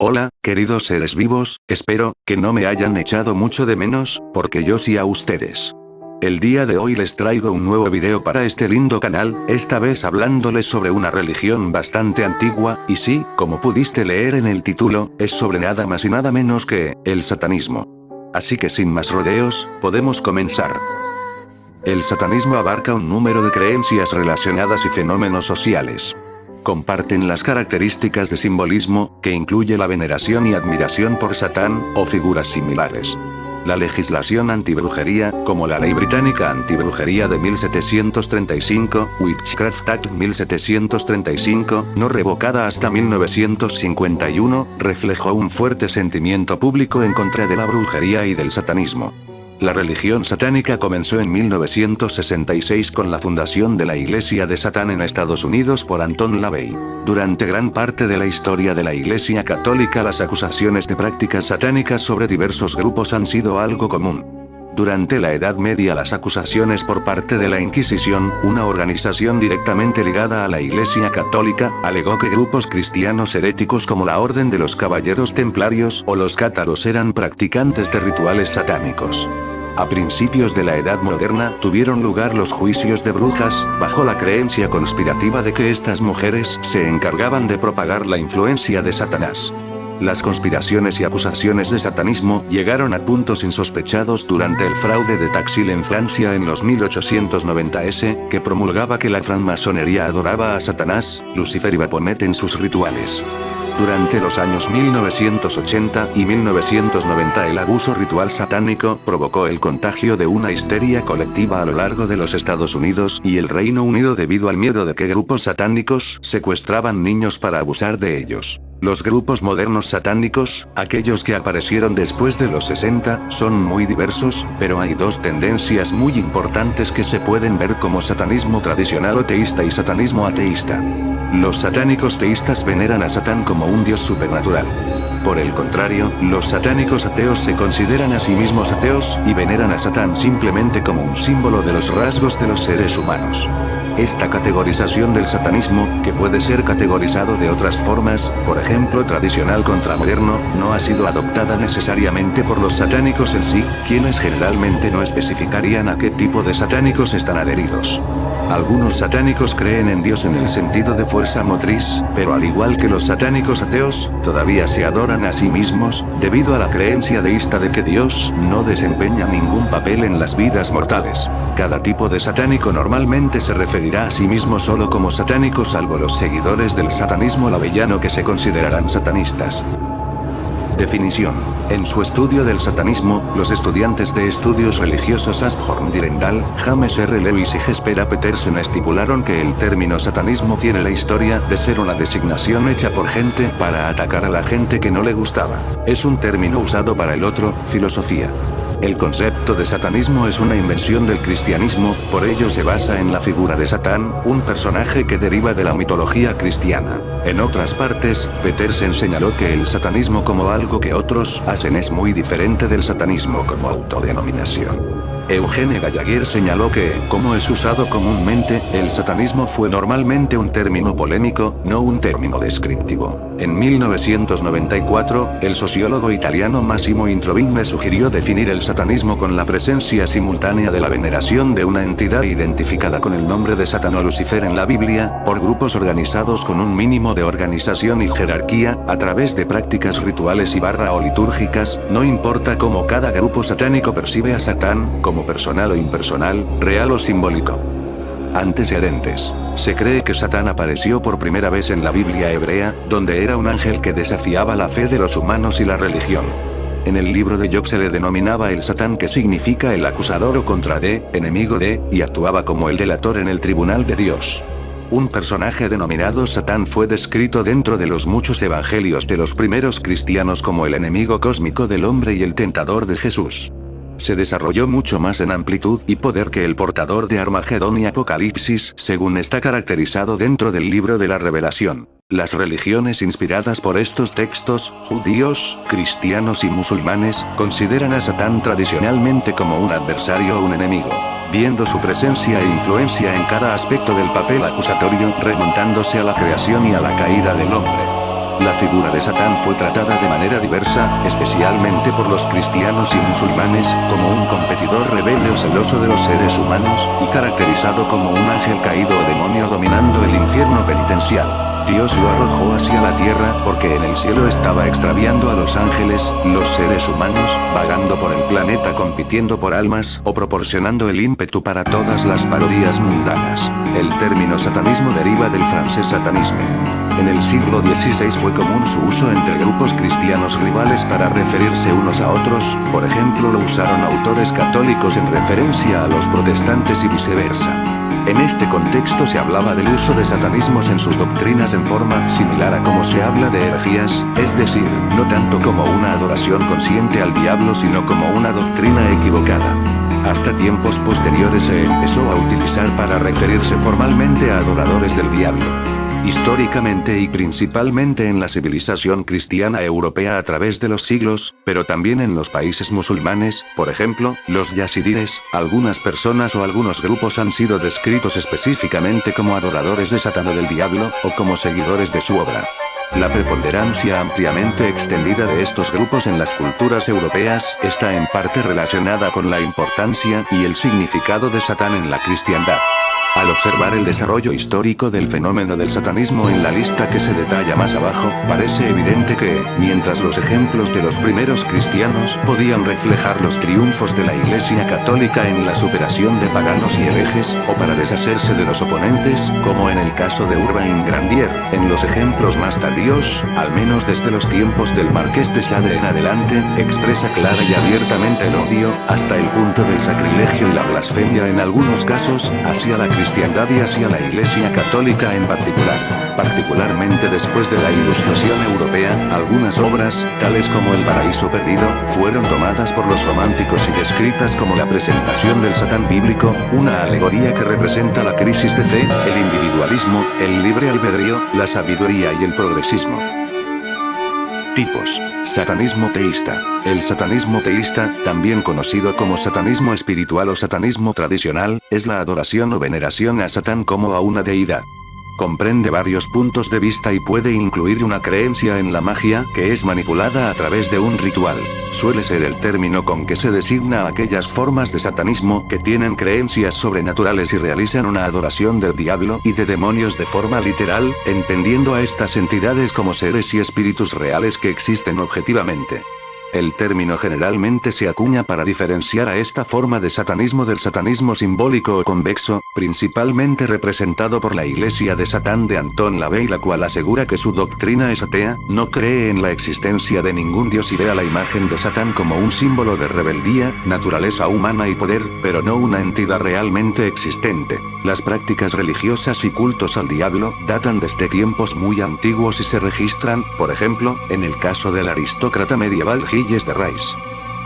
Hola, queridos seres vivos, espero que no me hayan echado mucho de menos, porque yo sí a ustedes. El día de hoy les traigo un nuevo video para este lindo canal, esta vez hablándoles sobre una religión bastante antigua, y sí, como pudiste leer en el título, es sobre nada más y nada menos que, el satanismo. Así que sin más rodeos, podemos comenzar. El satanismo abarca un número de creencias relacionadas y fenómenos sociales. Comparten las características de simbolismo, que incluye la veneración y admiración por Satán, o figuras similares. La legislación antibrujería, como la Ley Británica Antibrujería de 1735, Witchcraft Act 1735, no revocada hasta 1951, reflejó un fuerte sentimiento público en contra de la brujería y del satanismo. La religión satánica comenzó en 1966 con la fundación de la Iglesia de Satán en Estados Unidos por Anton LaVey. Durante gran parte de la historia de la Iglesia Católica, las acusaciones de prácticas satánicas sobre diversos grupos han sido algo común. Durante la Edad Media, las acusaciones por parte de la Inquisición, una organización directamente ligada a la Iglesia Católica, alegó que grupos cristianos heréticos como la Orden de los Caballeros Templarios o los cátaros eran practicantes de rituales satánicos. A principios de la Edad Moderna, tuvieron lugar los juicios de brujas, bajo la creencia conspirativa de que estas mujeres se encargaban de propagar la influencia de Satanás. Las conspiraciones y acusaciones de satanismo llegaron a puntos insospechados durante el fraude de Taxil en Francia en los 1890s, que promulgaba que la francmasonería adoraba a Satanás, Lucifer y Baphomet en sus rituales. Durante los años 1980 y 1990 el abuso ritual satánico provocó el contagio de una histeria colectiva a lo largo de los Estados Unidos y el Reino Unido debido al miedo de que grupos satánicos secuestraban niños para abusar de ellos. Los grupos modernos satánicos, aquellos que aparecieron después de los 60, son muy diversos, pero hay dos tendencias muy importantes que se pueden ver como satanismo tradicional o teísta y satanismo ateísta. Los satánicos teístas veneran a Satán como un dios supernatural. Por el contrario, los satánicos ateos se consideran a sí mismos ateos y veneran a Satán simplemente como un símbolo de los rasgos de los seres humanos. Esta categorización del satanismo, que puede ser categorizado de otras formas, por ejemplo tradicional contra moderno, no ha sido adoptada necesariamente por los satánicos en sí, quienes generalmente no especificarían a qué tipo de satánicos están adheridos. Algunos satánicos creen en Dios en el sentido de fuerza motriz, pero al igual que los satánicos ateos, todavía se adoran a sí mismos, debido a la creencia deísta de que Dios no desempeña ningún papel en las vidas mortales. Cada tipo de satánico normalmente se referirá a sí mismo solo como satánico, salvo los seguidores del satanismo laveyano que se considerarán satanistas. Definición. En su estudio del satanismo, los estudiantes de estudios religiosos Ashorn Direndal, James R. Lewis y Jesper Petersen estipularon que el término satanismo tiene la historia de ser una designación hecha por gente para atacar a la gente que no le gustaba. Es un término usado para el otro, filosofía. El concepto de satanismo es una invención del cristianismo, por ello se basa en la figura de Satán, un personaje que deriva de la mitología cristiana. En otras partes, Petersen señaló que el satanismo como algo que otros hacen es muy diferente del satanismo como autodenominación. Eugene Gallagher señaló que, como es usado comúnmente, el satanismo fue normalmente un término polémico, no un término descriptivo. En 1994, el sociólogo italiano Massimo Introvigne sugirió definir el satanismo con la presencia simultánea de la veneración de una entidad identificada con el nombre de Satán o Lucifer en la Biblia, por grupos organizados con un mínimo de organización y jerarquía, a través de prácticas rituales y o litúrgicas, no importa cómo cada grupo satánico percibe a Satán, como personal o impersonal, real o simbólico. Antecedentes. Se cree que Satán apareció por primera vez en la Biblia hebrea, donde era un ángel que desafiaba la fe de los humanos y la religión. En el libro de Job se le denominaba el Satán, que significa el acusador o contra de, enemigo de, y actuaba como el delator en el tribunal de Dios. Un personaje denominado Satán fue descrito dentro de los muchos evangelios de los primeros cristianos como el enemigo cósmico del hombre y el tentador de Jesús. Se desarrolló mucho más en amplitud y poder que el portador de Armagedón y Apocalipsis, según está caracterizado dentro del libro de la Revelación. Las religiones inspiradas por estos textos, judíos, cristianos y musulmanes, consideran a Satán tradicionalmente como un adversario o un enemigo, viendo su presencia e influencia en cada aspecto del papel acusatorio, remontándose a la creación y a la caída del hombre. La figura de Satán fue tratada de manera diversa, especialmente por los cristianos y musulmanes, como un competidor rebelde o celoso de los seres humanos, y caracterizado como un ángel caído o demonio dominando el infierno penitencial. Dios lo arrojó hacia la tierra porque en el cielo estaba extraviando a los ángeles, los seres humanos, vagando por el planeta compitiendo por almas o proporcionando el ímpetu para todas las parodias mundanas. El término satanismo deriva del francés satanisme. En el siglo XVI fue común su uso entre grupos cristianos rivales para referirse unos a otros, por ejemplo lo usaron autores católicos en referencia a los protestantes y viceversa. En este contexto se hablaba del uso de satanismos en sus doctrinas en forma similar a como se habla de herejías, es decir, no tanto como una adoración consciente al diablo sino como una doctrina equivocada. Hasta tiempos posteriores se empezó a utilizar para referirse formalmente a adoradores del diablo. Históricamente y principalmente en la civilización cristiana europea a través de los siglos, pero también en los países musulmanes, por ejemplo, los yazidíes, algunas personas o algunos grupos han sido descritos específicamente como adoradores de Satán o del diablo, o como seguidores de su obra. La preponderancia ampliamente extendida de estos grupos en las culturas europeas está en parte relacionada con la importancia y el significado de Satán en la cristiandad. Al observar el desarrollo histórico del fenómeno del satanismo en la lista que se detalla más abajo, parece evidente que, mientras los ejemplos de los primeros cristianos podían reflejar los triunfos de la Iglesia Católica en la superación de paganos y herejes, o para deshacerse de los oponentes, como en el caso de Urbain Grandier, en los ejemplos más tardíos, al menos desde los tiempos del Marqués de Sade en adelante, expresa clara y abiertamente el odio, hasta el punto del sacrilegio y la blasfemia en algunos casos, hacia la cristiandad y hacia la Iglesia Católica en particular. Particularmente después de la Ilustración Europea, algunas obras, tales como El Paraíso Perdido, fueron tomadas por los románticos y descritas como la presentación del Satán bíblico, una alegoría que representa la crisis de fe, el individualismo, el libre albedrío, la sabiduría y el progresismo. Tipos. Satanismo teísta. El satanismo teísta, también conocido como satanismo espiritual o satanismo tradicional, es la adoración o veneración a Satán como a una deidad. Comprende varios puntos de vista y puede incluir una creencia en la magia, que es manipulada a través de un ritual. Suele ser el término con que se designa a aquellas formas de satanismo que tienen creencias sobrenaturales y realizan una adoración del diablo y de demonios de forma literal, entendiendo a estas entidades como seres y espíritus reales que existen objetivamente. El término generalmente se acuña para diferenciar a esta forma de satanismo del satanismo simbólico o convexo, principalmente representado por la Iglesia de Satán de Anton LaVey, la cual asegura que su doctrina es atea, no cree en la existencia de ningún dios y ve a la imagen de Satán como un símbolo de rebeldía, naturaleza humana y poder, pero no una entidad realmente existente. Las prácticas religiosas y cultos al diablo datan desde tiempos muy antiguos y se registran, por ejemplo, en el caso del aristócrata medieval Gilles de Rais.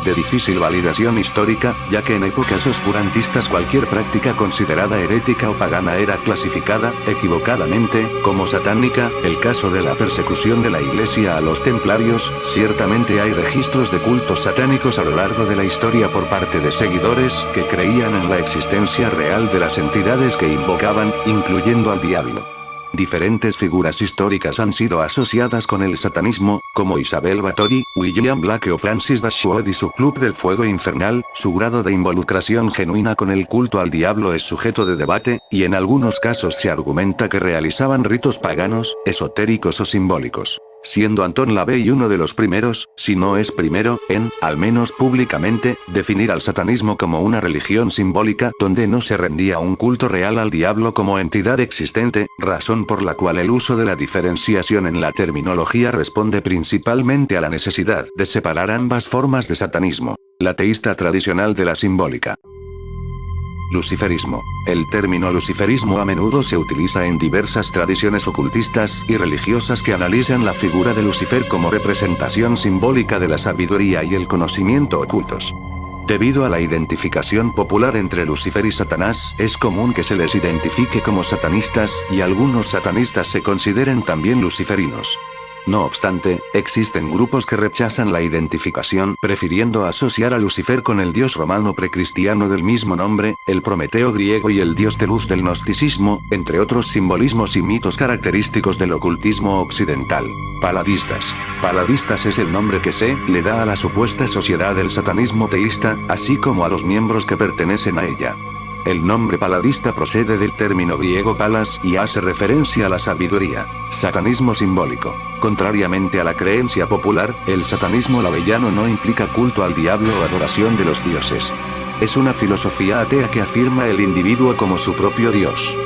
De difícil validación histórica, ya que en épocas oscurantistas cualquier práctica considerada herética o pagana era clasificada, equivocadamente, como satánica. El caso de la persecución de la Iglesia a los templarios, ciertamente hay registros de cultos satánicos a lo largo de la historia por parte de seguidores que creían en la existencia real de las entidades que invocaban, incluyendo al diablo. Diferentes figuras históricas han sido asociadas con el satanismo, como Isabel Báthory, William Blake o Francis Dashwood y su Club del Fuego Infernal. Su grado de involucración genuina con el culto al diablo es sujeto de debate, y en algunos casos se argumenta que realizaban ritos paganos, esotéricos o simbólicos. Siendo Anton LaVey uno de los primeros, si no es primero, en, al menos públicamente, definir al satanismo como una religión simbólica donde no se rendía un culto real al diablo como entidad existente, razón por la cual el uso de la diferenciación en la terminología responde principalmente a la necesidad de separar ambas formas de satanismo. La teísta tradicional de la simbólica. Luciferismo. El término luciferismo a menudo se utiliza en diversas tradiciones ocultistas y religiosas que analizan la figura de Lucifer como representación simbólica de la sabiduría y el conocimiento ocultos. Debido a la identificación popular entre Lucifer y Satanás, es común que se les identifique como satanistas, y algunos satanistas se consideren también luciferinos. No obstante, existen grupos que rechazan la identificación, prefiriendo asociar a Lucifer con el dios romano precristiano del mismo nombre, el Prometeo griego y el dios de luz del gnosticismo, entre otros simbolismos y mitos característicos del ocultismo occidental. Paladistas. Paladistas es el nombre que se le da a la supuesta sociedad del satanismo teísta, así como a los miembros que pertenecen a ella. El nombre paladista procede del término griego palas y hace referencia a la sabiduría. Satanismo simbólico. Contrariamente a la creencia popular, el satanismo lavellano no implica culto al diablo o adoración de los dioses. Es una filosofía atea que afirma el individuo como su propio dios.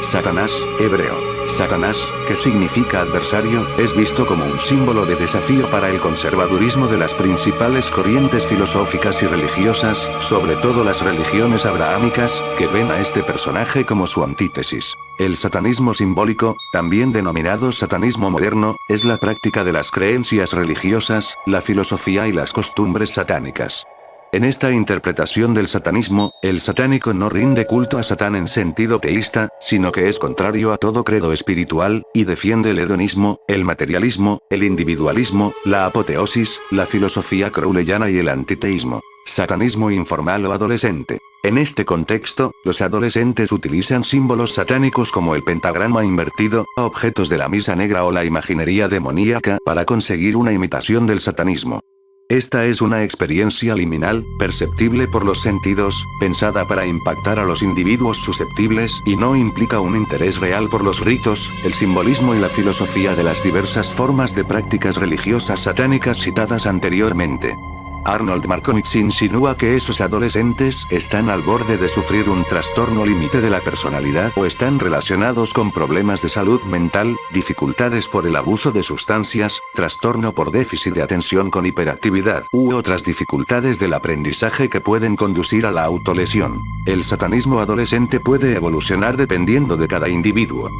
Satanás, hebreo. Satanás, que significa adversario, es visto como un símbolo de desafío para el conservadurismo de las principales corrientes filosóficas y religiosas, sobre todo las religiones abrahámicas, que ven a este personaje como su antítesis. El satanismo simbólico, también denominado satanismo moderno, es la práctica de las creencias religiosas, la filosofía y las costumbres satánicas. En esta interpretación del satanismo, el satánico no rinde culto a Satán en sentido teísta, sino que es contrario a todo credo espiritual, y defiende el hedonismo, el materialismo, el individualismo, la apoteosis, la filosofía crowleyana y el antiteísmo. Satanismo informal o adolescente. En este contexto, los adolescentes utilizan símbolos satánicos como el pentagrama invertido, objetos de la misa negra o la imaginería demoníaca para conseguir una imitación del satanismo. Esta es una experiencia liminal, perceptible por los sentidos, pensada para impactar a los individuos susceptibles y no implica un interés real por los ritos, el simbolismo y la filosofía de las diversas formas de prácticas religiosas satánicas citadas anteriormente. Arnold Markovitz insinúa que esos adolescentes están al borde de sufrir un trastorno límite de la personalidad o están relacionados con problemas de salud mental, dificultades por el abuso de sustancias, trastorno por déficit de atención con hiperactividad u otras dificultades del aprendizaje que pueden conducir a la autolesión. El satanismo adolescente puede evolucionar dependiendo de cada individuo.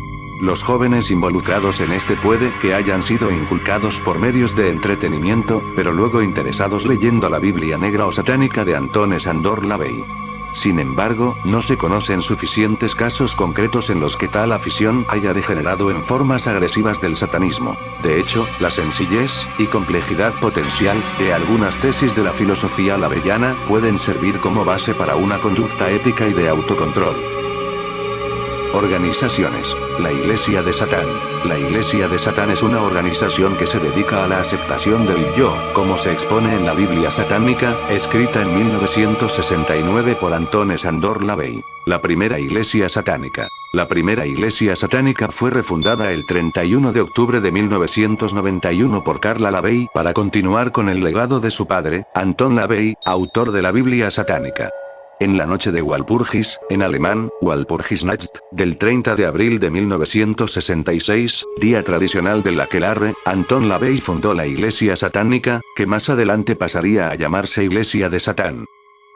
Los jóvenes involucrados en este puede que hayan sido inculcados por medios de entretenimiento, pero luego interesados leyendo la Biblia negra o satánica de Antoine Sandor Lavey. Sin embargo, no se conocen suficientes casos concretos en los que tal afición haya degenerado en formas agresivas del satanismo. De hecho, la sencillez y complejidad potencial de algunas tesis de la filosofía laveyana pueden servir como base para una conducta ética y de autocontrol. Organizaciones. La Iglesia de Satán. La Iglesia de Satán es una organización que se dedica a la aceptación del yo, como se expone en la Biblia satánica, escrita en 1969 por Antoine Sandor Lavey. La primera iglesia satánica. La primera iglesia satánica fue refundada el 31 de octubre de 1991 por Carla Lavey para continuar con el legado de su padre, Anton Lavey, autor de la Biblia satánica. En la noche de Walpurgis, en alemán, Walpurgisnacht, del 30 de abril de 1966, día tradicional del aquelarre, Anton Lavey fundó la Iglesia Satánica, que más adelante pasaría a llamarse Iglesia de Satán.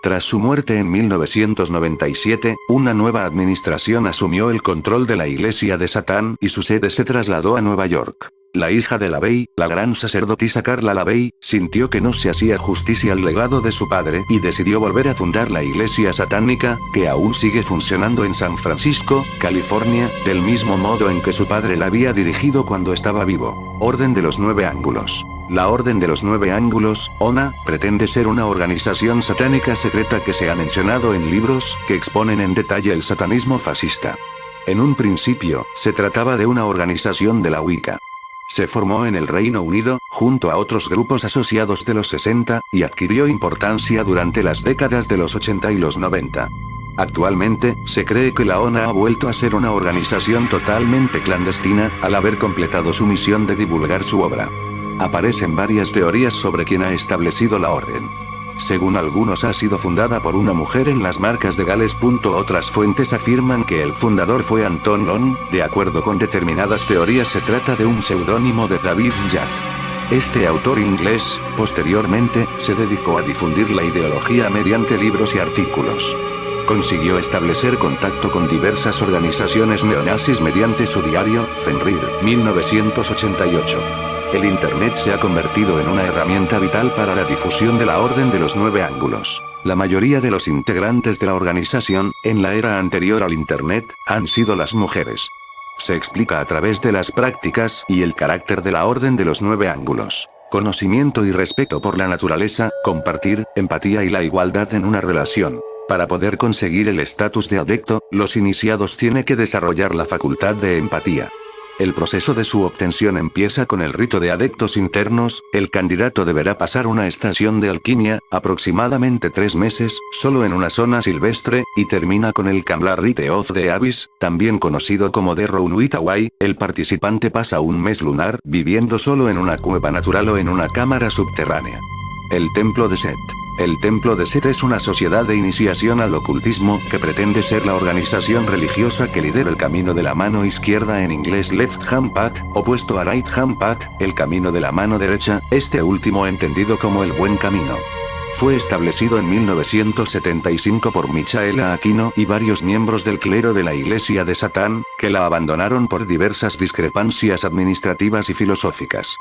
Tras su muerte en 1997, una nueva administración asumió el control de la Iglesia de Satán y su sede se trasladó a Nueva York. La hija de Lavey, la gran sacerdotisa Carla Lavey, sintió que no se hacía justicia al legado de su padre y decidió volver a fundar la Iglesia Satánica, que aún sigue funcionando en San Francisco, California, del mismo modo en que su padre la había dirigido cuando estaba vivo. Orden de los Nueve Ángulos. La Orden de los Nueve Ángulos, ONA, pretende ser una organización satánica secreta que se ha mencionado en libros que exponen en detalle el satanismo fascista. En un principio, se trataba de una organización de la Wicca. Se formó en el Reino Unido, junto a otros grupos asociados de los 60, y adquirió importancia durante las décadas de los 80 y los 90. Actualmente, se cree que la ONA ha vuelto a ser una organización totalmente clandestina, al haber completado su misión de divulgar su obra. Aparecen varias teorías sobre quién ha establecido la orden. Según algunos ha sido fundada por una mujer en las Marcas de Gales. Otras fuentes afirman que el fundador fue Anton Long, de acuerdo con determinadas teorías se trata de un seudónimo de David Jack. Este autor inglés, posteriormente, se dedicó a difundir la ideología mediante libros y artículos. Consiguió establecer contacto con diversas organizaciones neonazis mediante su diario, Fenrir, 1988. El Internet se ha convertido en una herramienta vital para la difusión de la Orden de los Nueve Ángulos. La mayoría de los integrantes de la organización, en la era anterior al Internet, han sido las mujeres. Se explica a través de las prácticas y el carácter de la orden de los 9 ángulos. Conocimiento y respeto por la naturaleza, compartir, empatía y la igualdad en una relación. Para poder conseguir el estatus de adepto, los iniciados tienen que desarrollar la facultad de empatía. El proceso de su obtención empieza con el rito de adeptos internos. El candidato deberá pasar una estación de alquimia, aproximadamente 3 meses, solo en una zona silvestre, y termina con el Kambla Rite of the Abyss, también conocido como The Runwitaway. El participante pasa un mes lunar viviendo solo en una cueva natural o en una cámara subterránea. El Templo de Set. El Templo de Set es una sociedad de iniciación al ocultismo que pretende ser la organización religiosa que lidera el camino de la mano izquierda, en inglés Left Hand Path, opuesto a Right Hand Path, el camino de la mano derecha, este último entendido como el buen camino. Fue establecido en 1975 por Michaela Aquino y varios miembros del clero de la Iglesia de Satán, que la abandonaron por diversas discrepancias administrativas y filosóficas.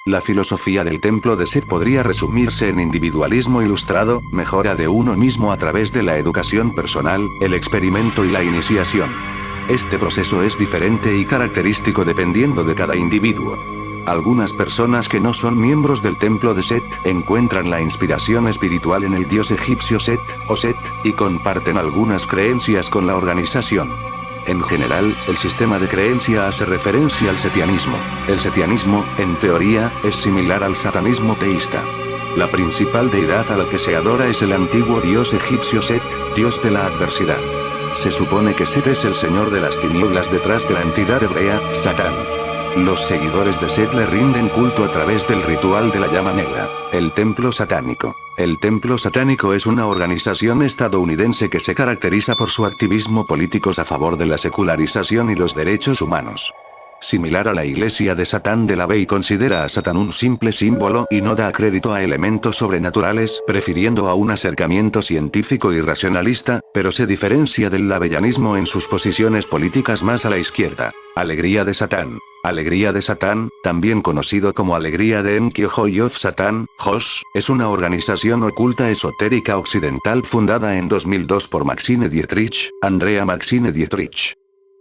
La filosofía del Templo de Set podría resumirse en individualismo ilustrado, mejora de uno mismo a través de la educación personal, el experimento y la iniciación. Este proceso es diferente y característico dependiendo de cada individuo. Algunas personas que no son miembros del Templo de Set encuentran la inspiración espiritual en el dios egipcio Set, o Set, y comparten algunas creencias con la organización. En general, el sistema de creencia hace referencia al setianismo. El setianismo, en teoría, es similar al satanismo teísta. La principal deidad a la que se adora es el antiguo dios egipcio Set, dios de la adversidad. Se supone que Set es el señor de las tinieblas detrás de la entidad hebrea, Satán. Los seguidores de Set le rinden culto a través del ritual de la llama negra, el templo satánico. El Templo Satánico es una organización estadounidense que se caracteriza por su activismo político a favor de la secularización y los derechos humanos. Similar a la Iglesia de Satán de la Bay, considera a Satán un simple símbolo y no da crédito a elementos sobrenaturales, prefiriendo a un acercamiento científico y racionalista, pero se diferencia del lavellanismo en sus posiciones políticas más a la izquierda. Alegría de Satán. Alegría de Satán, también conocido como Alegría de Enki-Joy of Satan, JOS, es una organización oculta esotérica occidental fundada en 2002 por Maxine Dietrich, Andrea Maxine Dietrich.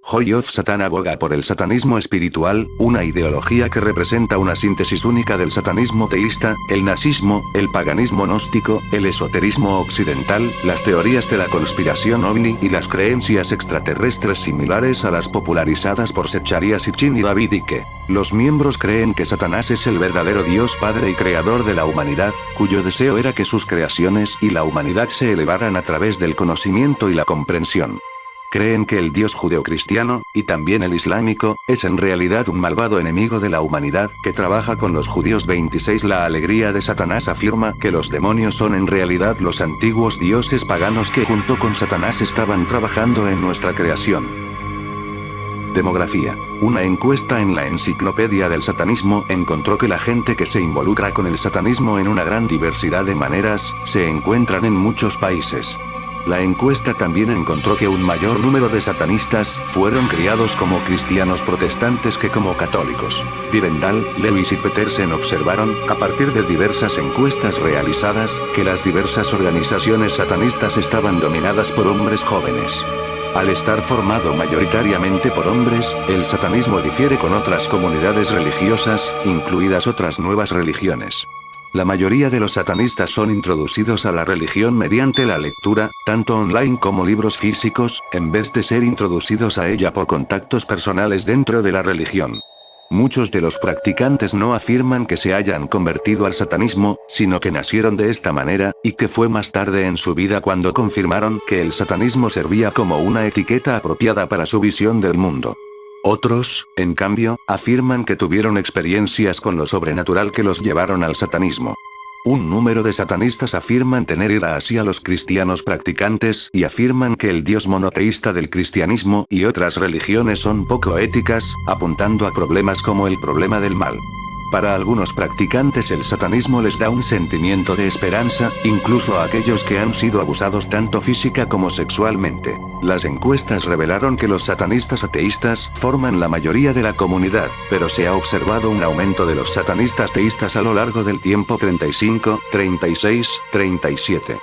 Joy of Satan aboga por el satanismo espiritual, una ideología que representa una síntesis única del satanismo teísta, el nazismo, el paganismo gnóstico, el esoterismo occidental, las teorías de la conspiración ovni y las creencias extraterrestres similares a las popularizadas por Zecharia Sitchin y David Icke. Los miembros creen que Satanás es el verdadero Dios Padre y Creador de la humanidad, cuyo deseo era que sus creaciones y la humanidad se elevaran a través del conocimiento y la comprensión. Creen que el Dios judeocristiano, y también el islámico, es en realidad un malvado enemigo de la humanidad, que trabaja con los judíos. 26 La alegría de Satanás afirma que los demonios son en realidad los antiguos dioses paganos que junto con Satanás estaban trabajando en nuestra creación. Demografía. Una encuesta en la Enciclopedia del Satanismo encontró que la gente que se involucra con el satanismo en una gran diversidad de maneras, se encuentran en muchos países. La encuesta también encontró que un mayor número de satanistas fueron criados como cristianos protestantes que como católicos. Divendal, Lewis y Petersen observaron, a partir de diversas encuestas realizadas, que las diversas organizaciones satanistas estaban dominadas por hombres jóvenes. Al estar formado mayoritariamente por hombres, el satanismo difiere con otras comunidades religiosas, incluidas otras nuevas religiones. La mayoría de los satanistas son introducidos a la religión mediante la lectura, tanto online como libros físicos, en vez de ser introducidos a ella por contactos personales dentro de la religión. Muchos de los practicantes no afirman que se hayan convertido al satanismo, sino que nacieron de esta manera, y que fue más tarde en su vida cuando confirmaron que el satanismo servía como una etiqueta apropiada para su visión del mundo. Otros, en cambio, afirman que tuvieron experiencias con lo sobrenatural que los llevaron al satanismo. Un número de satanistas afirman tener ira hacia los cristianos practicantes y afirman que el dios monoteísta del cristianismo y otras religiones son poco éticas, apuntando a problemas como el problema del mal. Para algunos practicantes el satanismo les da un sentimiento de esperanza, incluso a aquellos que han sido abusados tanto física como sexualmente. Las encuestas revelaron que los satanistas ateístas forman la mayoría de la comunidad, pero se ha observado un aumento de los satanistas teístas a lo largo del tiempo. 35, 36, 37.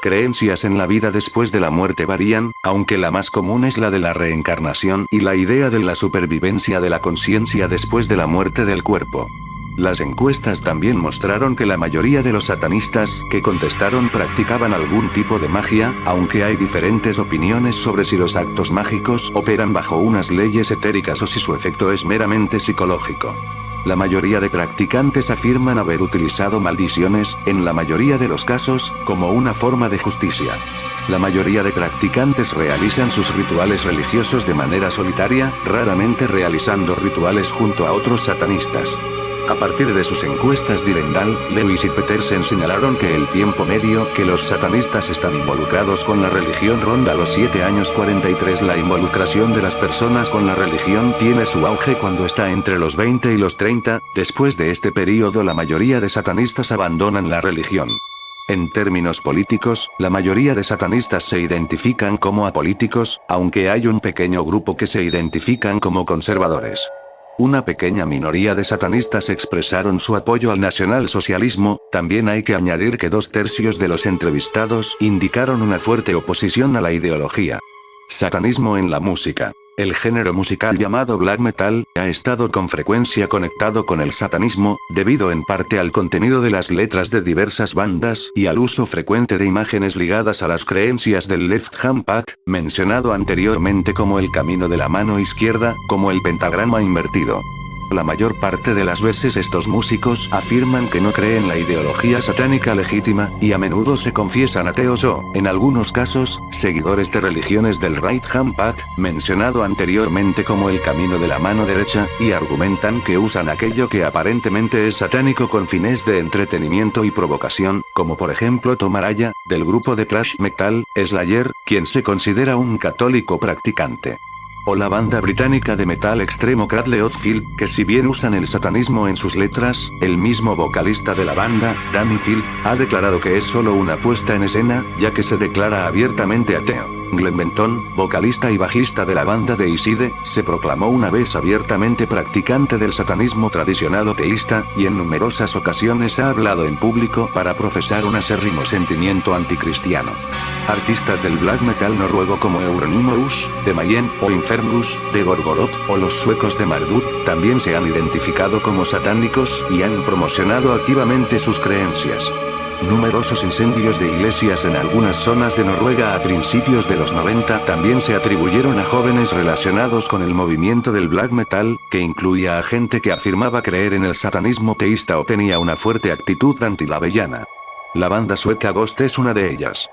Creencias en la vida después de la muerte varían, aunque la más común es la de la reencarnación y la idea de la supervivencia de la conciencia después de la muerte del cuerpo. Las encuestas también mostraron que la mayoría de los satanistas que contestaron practicaban algún tipo de magia, aunque hay diferentes opiniones sobre si los actos mágicos operan bajo unas leyes etéricas o si su efecto es meramente psicológico. La mayoría de practicantes afirman haber utilizado maldiciones, en la mayoría de los casos, como una forma de justicia. La mayoría de practicantes realizan sus rituales religiosos de manera solitaria, raramente realizando rituales junto a otros satanistas. A partir de sus encuestas Direndal, Lewis y Petersen señalaron que el tiempo medio que los satanistas están involucrados con la religión ronda los 7 años 43. La involucración de las personas con la religión tiene su auge cuando está entre los 20 y los 30, después de este periodo la mayoría de satanistas abandonan la religión. En términos políticos, la mayoría de satanistas se identifican como apolíticos, aunque hay un pequeño grupo que se identifican como conservadores. Una pequeña minoría de satanistas expresaron su apoyo al nacionalsocialismo. También hay que añadir que 2/3 de los entrevistados indicaron una fuerte oposición a la ideología. Satanismo en la música. El género musical llamado black metal ha estado con frecuencia conectado con el satanismo, debido en parte al contenido de las letras de diversas bandas y al uso frecuente de imágenes ligadas a las creencias del left hand path, mencionado anteriormente como el camino de la mano izquierda, como el pentagrama invertido. La mayor parte de las veces estos músicos afirman que no creen la ideología satánica legítima, y a menudo se confiesan ateos o, en algunos casos, seguidores de religiones del right hand path, mencionado anteriormente como el camino de la mano derecha, y argumentan que usan aquello que aparentemente es satánico con fines de entretenimiento y provocación, como por ejemplo Tom Araya, del grupo de thrash metal, Slayer, quien se considera un católico practicante. O la banda británica de metal extremo Cradle of Filth, que si bien usan el satanismo en sus letras, el mismo vocalista de la banda, Danny Field, ha declarado que es solo una puesta en escena, ya que se declara abiertamente ateo. Glenn Benton, vocalista y bajista de la banda de Deicide, se proclamó una vez abiertamente practicante del satanismo tradicional o teísta, y en numerosas ocasiones ha hablado en público para profesar un acérrimo sentimiento anticristiano. Artistas del black metal noruego como Euronymous, de Mayhem, o Infernus, de Gorgoroth, o los suecos de Marduk, también se han identificado como satánicos y han promocionado activamente sus creencias. Numerosos incendios de iglesias en algunas zonas de Noruega a principios de los 90 también se atribuyeron a jóvenes relacionados con el movimiento del black metal, que incluía a gente que afirmaba creer en el satanismo teísta o tenía una fuerte actitud anti-lavellana. La banda sueca Ghost es una de ellas.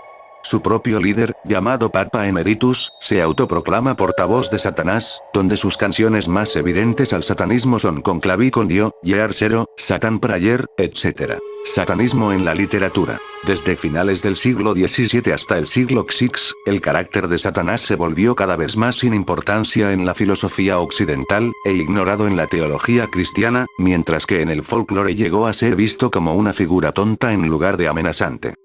Su propio líder, llamado Papa Emeritus, se autoproclama portavoz de Satanás, donde sus canciones más evidentes al satanismo son Conclavi con Dio, Year Zero, Satan Prayer, etc. Satanismo en la literatura. Desde finales del siglo XVII hasta el siglo VI, el carácter de Satanás se volvió cada vez más sin importancia en la filosofía occidental, e ignorado en la teología cristiana, mientras que en el folclore llegó a ser visto como una figura tonta en lugar de amenazante.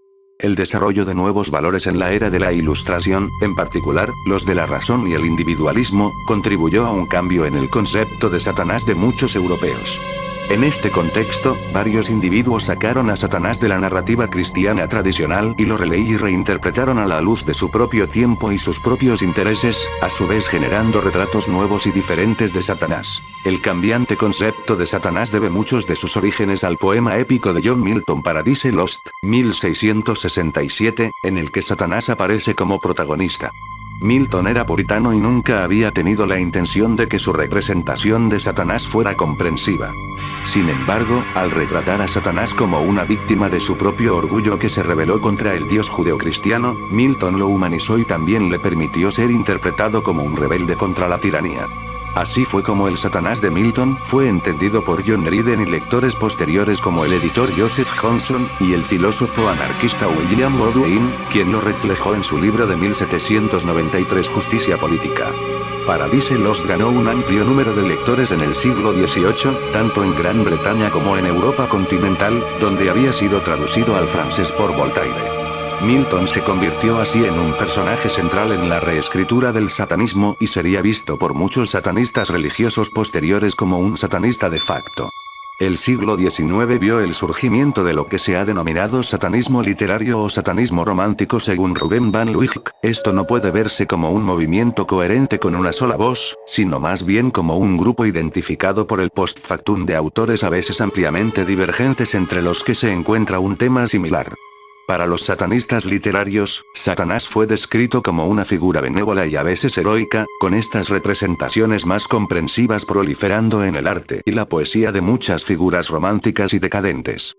El desarrollo de nuevos valores en la era de la Ilustración, en particular, los de la razón y el individualismo, contribuyó a un cambio en el concepto de Satanás de muchos europeos. En este contexto, varios individuos sacaron a Satanás de la narrativa cristiana tradicional y lo releí y reinterpretaron a la luz de su propio tiempo y sus propios intereses, a su vez generando retratos nuevos y diferentes de Satanás. El cambiante concepto de Satanás debe muchos de sus orígenes al poema épico de John Milton Paradise Lost, 1667, en el que Satanás aparece como protagonista. Milton era puritano y nunca había tenido la intención de que su representación de Satanás fuera comprensiva. Sin embargo, al retratar a Satanás como una víctima de su propio orgullo que se rebeló contra el Dios judeocristiano, Milton lo humanizó y también le permitió ser interpretado como un rebelde contra la tiranía. Así fue como el Satanás de Milton fue entendido por John Dryden y lectores posteriores como el editor Joseph Johnson, y el filósofo anarquista William Godwin, quien lo reflejó en su libro de 1793 Justicia Política. Paradise Lost ganó un amplio número de lectores en el siglo XVIII, tanto en Gran Bretaña como en Europa continental, donde había sido traducido al francés por Voltaire. Milton se convirtió así en un personaje central en la reescritura del satanismo y sería visto por muchos satanistas religiosos posteriores como un satanista de facto. El siglo XIX vio el surgimiento de lo que se ha denominado satanismo literario o satanismo romántico según Ruben Van Luijk. Esto no puede verse como un movimiento coherente con una sola voz, sino más bien como un grupo identificado por el post-factum de autores a veces ampliamente divergentes entre los que se encuentra un tema similar. Para los satanistas literarios, Satanás fue descrito como una figura benévola y a veces heroica, con estas representaciones más comprensivas proliferando en el arte y la poesía de muchas figuras románticas y decadentes.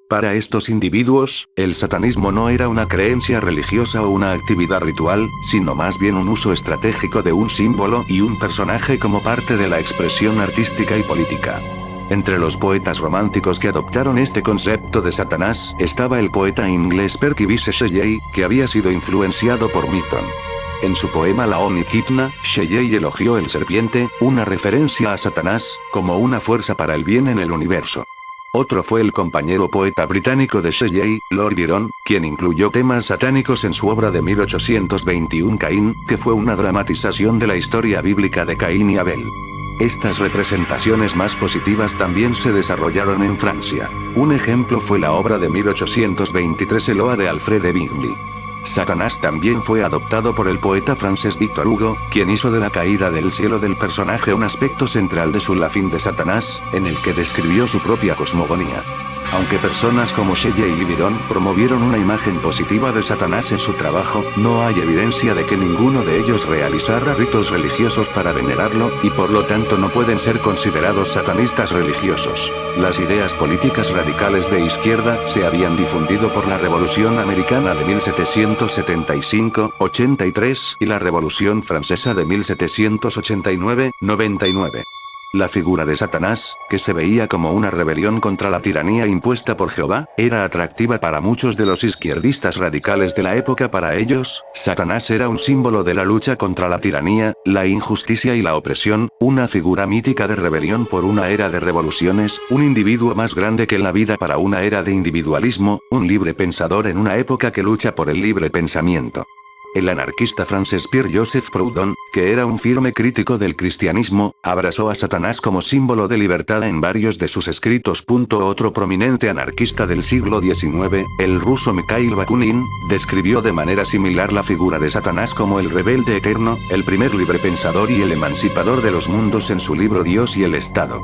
Para estos individuos, el satanismo no era una creencia religiosa o una actividad ritual, sino más bien un uso estratégico de un símbolo y un personaje como parte de la expresión artística y política. Entre los poetas románticos que adoptaron este concepto de Satanás, estaba el poeta inglés Percy Bysshe Shelley, que había sido influenciado por Milton. En su poema La Omniquitna, Shelley elogió el serpiente, una referencia a Satanás, como una fuerza para el bien en el universo. Otro fue el compañero poeta británico de Shelley, Lord Byron, quien incluyó temas satánicos en su obra de 1821 Caín, que fue una dramatización de la historia bíblica de Caín y Abel. Estas representaciones más positivas también se desarrollaron en Francia. Un ejemplo fue la obra de 1823 Eloa de Alfred de Vigny. Satanás también fue adoptado por el poeta francés Victor Hugo, quien hizo de la caída del cielo del personaje un aspecto central de su La fin de Satanás, en el que describió su propia cosmogonía. Aunque personas como Shelley y Byron promovieron una imagen positiva de Satanás en su trabajo, no hay evidencia de que ninguno de ellos realizara ritos religiosos para venerarlo, y por lo tanto no pueden ser considerados satanistas religiosos. Las ideas políticas radicales de izquierda se habían difundido por la Revolución Americana de 1775-83 y la Revolución Francesa de 1789-99. La figura de Satanás, que se veía como una rebelión contra la tiranía impuesta por Jehová, era atractiva para muchos de los izquierdistas radicales de la época. Para ellos, Satanás era un símbolo de la lucha contra la tiranía, la injusticia y la opresión, una figura mítica de rebelión por una era de revoluciones, un individuo más grande que la vida para una era de individualismo, un libre pensador en una época que lucha por el libre pensamiento. El anarquista francés Pierre-Joseph Proudhon, que era un firme crítico del cristianismo, abrazó a Satanás como símbolo de libertad en varios de sus escritos. Otro prominente anarquista del siglo XIX, el ruso Mikhail Bakunin, describió de manera similar la figura de Satanás como el rebelde eterno, el primer librepensador y el emancipador de los mundos en su libro Dios y el Estado.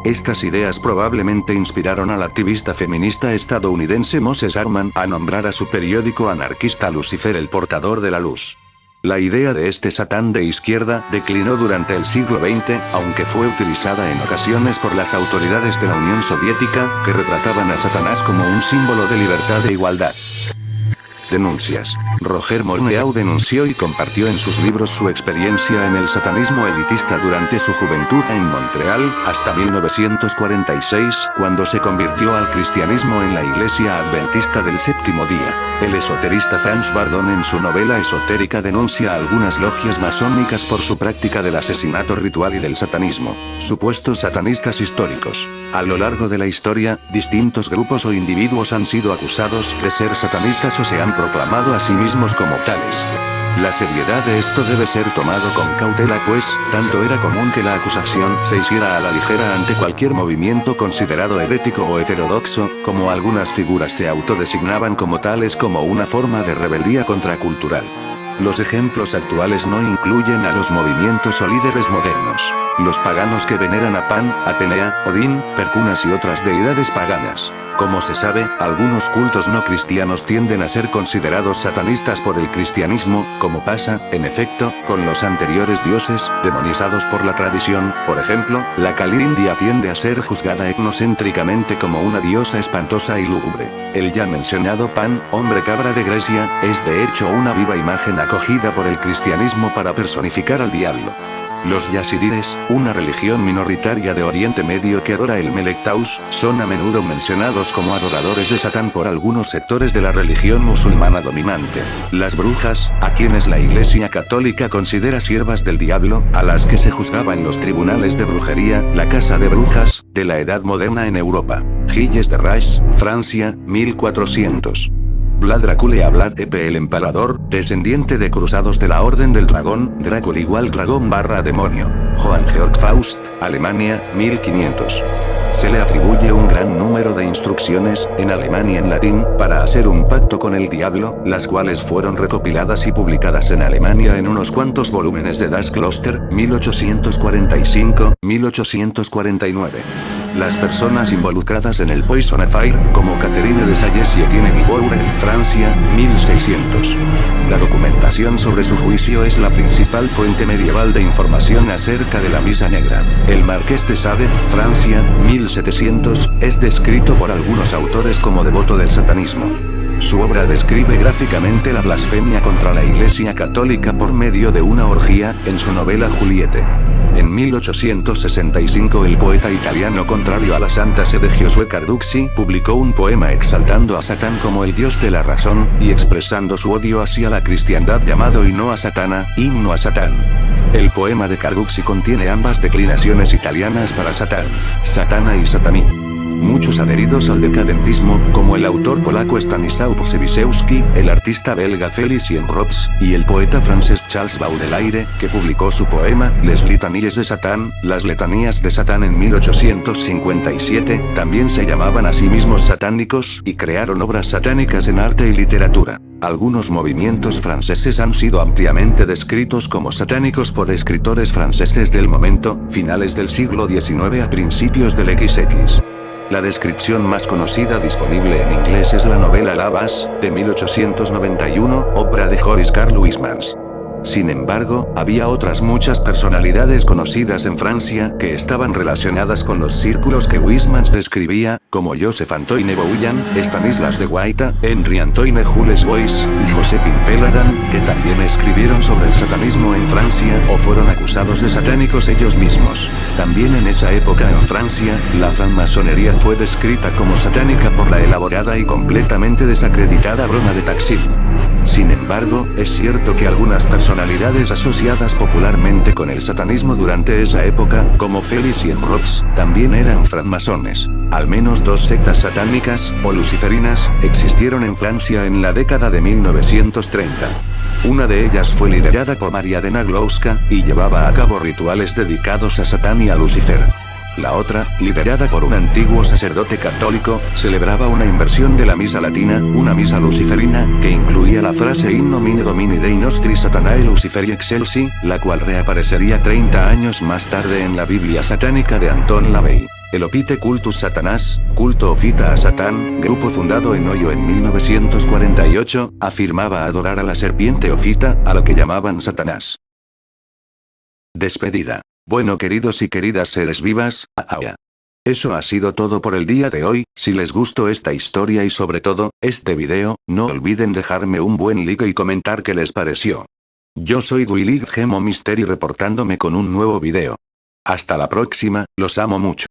Estas ideas probablemente inspiraron al activista feminista estadounidense Moses Harman a nombrar a su periódico anarquista Lucifer el portador de la luz. La idea de este Satán de izquierda declinó durante el siglo XX, aunque fue utilizada en ocasiones por las autoridades de la Unión Soviética, que retrataban a Satanás como un símbolo de libertad e igualdad. Denuncias. Roger Morneau denunció y compartió en sus libros su experiencia en el satanismo elitista durante su juventud en Montreal, hasta 1946, cuando se convirtió al cristianismo en la Iglesia Adventista del Séptimo Día. El esoterista Franz Bardon en su novela esotérica denuncia a algunas logias masónicas por su práctica del asesinato ritual y del satanismo. Supuestos satanistas históricos. A lo largo de la historia, distintos grupos o individuos han sido acusados de ser satanistas o se han proclamado a sí mismos como tales. La seriedad de esto debe ser tomado con cautela, pues, tanto era común que la acusación se hiciera a la ligera ante cualquier movimiento considerado herético o heterodoxo, como algunas figuras se autodesignaban como tales como una forma de rebeldía contracultural. Los ejemplos actuales no incluyen a los movimientos o líderes modernos. Los paganos que veneran a Pan, Atenea, Odín, Percunas y otras deidades paganas. Como se sabe, algunos cultos no cristianos tienden a ser considerados satanistas por el cristianismo, como pasa, en efecto, con los anteriores dioses, demonizados por la tradición. Por ejemplo, la Kali india tiende a ser juzgada etnocéntricamente como una diosa espantosa y lúgubre. El ya mencionado Pan, hombre cabra de Grecia, es de hecho una viva imagen acogida por el cristianismo para personificar al diablo. Los yazidíes, una religión minoritaria de Oriente Medio que adora el Melek Taus, son a menudo mencionados como adoradores de Satán por algunos sectores de la religión musulmana dominante. Las brujas, a quienes la Iglesia Católica considera siervas del diablo, a las que se juzgaba en los tribunales de brujería, la casa de brujas, de la Edad Moderna en Europa. Gilles de Rais, Francia, 1400. Vlad Dracula Vlad Epe el Empalador, descendiente de cruzados de la Orden del Dragón, Drácula igual dragón barra demonio. Johann Georg Faust, Alemania, 1500. Se le atribuye un gran número de instrucciones, en alemán y en latín, para hacer un pacto con el diablo, las cuales fueron recopiladas y publicadas en Alemania en unos cuantos volúmenes de Das Kloster, 1845-1849. Las personas involucradas en el Poison Affair, como Catherine de Salles y Etienne Guibourg, Francia, 1600. La documentación sobre su juicio es la principal fuente medieval de información acerca de la Misa Negra. El Marqués de Sade, Francia, 1700, es descrito por algunos autores como devoto del satanismo. Su obra describe gráficamente la blasfemia contra la Iglesia Católica por medio de una orgía, en su novela Juliette. En 1865 el poeta italiano contrario a la Santa Sede Giosuè Carducci publicó un poema exaltando a Satán como el dios de la razón, y expresando su odio hacia la cristiandad llamado Himno a Satana, Himno a Satán. El poema de Carducci contiene ambas declinaciones italianas para Satán, Satana y Sataní. Muchos adheridos al decadentismo, como el autor polaco Stanisław Przewisiewski, el artista belga Félicien Rops, y el poeta francés Charles Baudelaire, que publicó su poema, Les Litanies de Satán, las letanías de Satán en 1857, también se llamaban a sí mismos satánicos, y crearon obras satánicas en arte y literatura. Algunos movimientos franceses han sido ampliamente descritos como satánicos por escritores franceses del momento, finales del siglo XIX a principios del XX. La descripción más conocida disponible en inglés es la novela Lavas, de 1891, obra de Joris Karl Huysmans. Sin embargo, había otras muchas personalidades conocidas en Francia que estaban relacionadas con los círculos que Huysmans describía, como Joseph Antoine Bouillan, Stanislas de Guaita, Henri Antoine Jules Bois, y José Peladan, que también escribieron sobre el satanismo en Francia o fueron acusados de satánicos ellos mismos. También en esa época en Francia, la francmasonería fue descrita como satánica por la elaborada y completamente desacreditada broma de Taksim. Sin embargo, es cierto que algunas personalidades asociadas popularmente con el satanismo durante esa época, como Félicien Rops, también eran francmasones. Al menos dos sectas satánicas, o luciferinas, existieron en Francia en la década de 1930. Una de ellas fue liderada por María de Naglowska, y llevaba a cabo rituales dedicados a Satán y a Lucifer. La otra, liderada por un antiguo sacerdote católico, celebraba una inversión de la misa latina, una misa luciferina, que incluía la frase In nomine Domini Dei nostri Satanae Luciferi Excelsi, la cual reaparecería 30 años más tarde en la Biblia satánica de Anton LaVey. El Opite Cultus Satanás, culto ofita a Satán, grupo fundado en Hoyo en 1948, afirmaba adorar a la serpiente ofita, a lo que llamaban Satanás. Despedida. Bueno, queridos y queridas seres vivas, eso ha sido todo por el día de hoy. Si les gustó esta historia y sobre todo, este video, no olviden dejarme un buen like y comentar qué les pareció. Yo soy Willy Gemo Mystery reportándome con un nuevo video. Hasta la próxima, los amo mucho.